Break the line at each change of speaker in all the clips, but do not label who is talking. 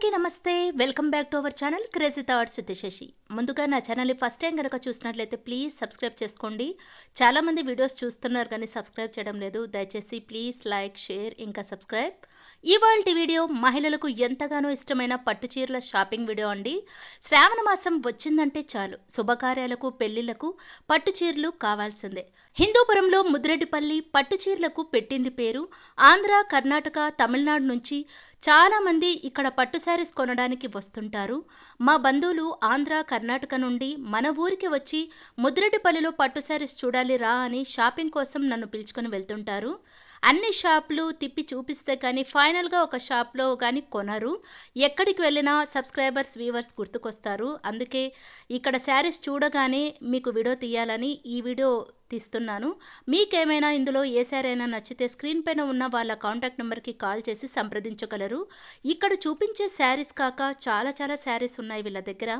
అందరికీ నమస్తే welcome back to our channel crazy thoughts with Shashi. ముందుగా నా ఛానల్ని ఫస్ట్ టైం కనుక చూసినట్లయితే ప్లీజ్ సబ్స్క్రైబ్ చేసుకోండి. చాలామంది వీడియోస్ చూస్తున్నారు కానీ సబ్స్క్రైబ్ చేయడం లేదు. దయచేసి ప్లీజ్ లైక్, షేర్, ఇంకా సబ్స్క్రైబ్. ఇవాల్టి వీడియో మహిళలకు ఎంతగానో ఇష్టమైన పట్టు చీరల షాపింగ్ వీడియో అండి. శ్రావణ మాసం వచ్చిందంటే చాలు శుభకార్యాలకు, పెళ్లిళ్లకు పట్టు చీరలు కావాల్సిందే. హిందూపురంలో ముద్రెడ్డిపల్లి పట్టు చీరలకు పెట్టింది పేరు. ఆంధ్ర, కర్ణాటక, తమిళనాడు నుంచి చాలామంది ఇక్కడ పట్టు శారీస్ కొనడానికి వస్తుంటారు. మా బంధువులు ఆంధ్ర, కర్ణాటక నుండి మన ఊరికి వచ్చి ముద్రెడ్డిపల్లిలో పట్టు శారీస్ చూడాలి రా అని షాపింగ్ కోసం నన్ను పిలుచుకొని వెళ్తుంటారు. అన్ని షాపులు తిప్పి చూపిస్తే కానీ ఫైనల్గా ఒక షాప్లో కానీ కొనరు. ఎక్కడికి వెళ్ళినా సబ్స్క్రైబర్స్, వ్యూవర్స్ గుర్తుకొస్తారు. అందుకే ఇక్కడ శారీస్ చూడగానే మీకు వీడియో తీయాలని ఈ వీడియో తీస్తున్నాను. మీకేమైనా ఇందులో ఏ శారీ అయినా నచ్చితే స్క్రీన్ పైన ఉన్న వాళ్ళ కాంటాక్ట్ నెంబర్కి కాల్ చేసి సంప్రదించగలరు. ఇక్కడ చూపించే శారీస్ కాక చాలా శారీస్ ఉన్నాయి వీళ్ళ దగ్గర.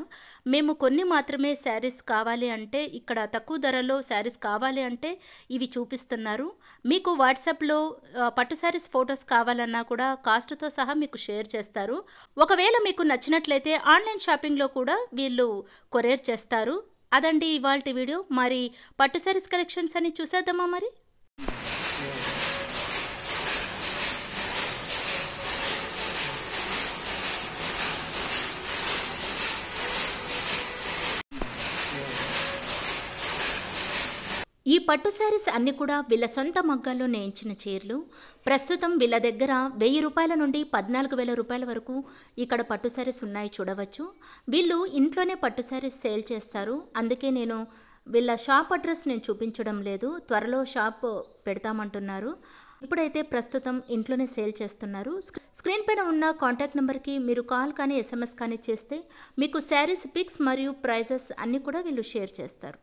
మేము కొన్ని మాత్రమే శారీస్ కావాలి అంటే, ఇక్కడ తక్కువ ధరలో శారీస్ కావాలి అంటే ఇవి చూపిస్తున్నారు. మీకు వాట్సాప్లో పట్టు శారీస్ ఫొటోస్ కావాలన్నా కూడా కాస్ట్తో సహా మీకు షేర్ చేస్తారు. ఒకవేళ మీకు నచ్చినట్లయితే ఆన్లైన్ షాపింగ్లో కూడా వీళ్ళు కొరియర్ చేస్తారు. అదండి ఇవాల్టి వీడియో. మరి పట్టు శారీస్ కలెక్షన్స్ అని చూసేద్దామా మరి. ఈ పట్టు శారీస్ అన్ని కూడా వీళ్ళ సొంత మగ్గాల్లో నేయించిన చీరలు. ప్రస్తుతం వీళ్ళ దగ్గర 1000 రూపాయల నుండి 14,000 రూపాయల వరకు ఇక్కడ పట్టు శారీస్ ఉన్నాయి, చూడవచ్చు. వీళ్ళు ఇంట్లోనే పట్టు శారీస్ సేల్ చేస్తారు. అందుకే నేను వీళ్ళ షాప్ అడ్రస్ నేను చూపించడం లేదు. త్వరలో షాప్ పెడతామంటున్నారు. ఇప్పుడైతే ప్రస్తుతం ఇంట్లోనే సేల్ చేస్తున్నారు. స్క్రీన్ పైన ఉన్న కాంటాక్ట్ నెంబర్కి మీరు కాల్ కానీ SMS కానీ చేస్తే మీకు శారీస్ పిక్స్ మరియు ప్రైజెస్ అన్నీ కూడా వీళ్ళు షేర్ చేస్తారు.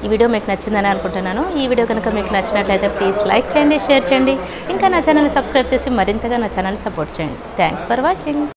ఈ వీడియో మీకు నచ్చిందని అనుకుంటున్నాను. ఈ వీడియో కనుక మీకు నచ్చినట్లయితే ప్లీజ్ లైక్ చేయండి, షేర్ చేయండి, ఇంకా నా ఛానల్ని సబ్స్క్రైబ్ చేసి మరింతగా నా ఛానల్ని సపోర్ట్ చేయండి. Thanks for watching.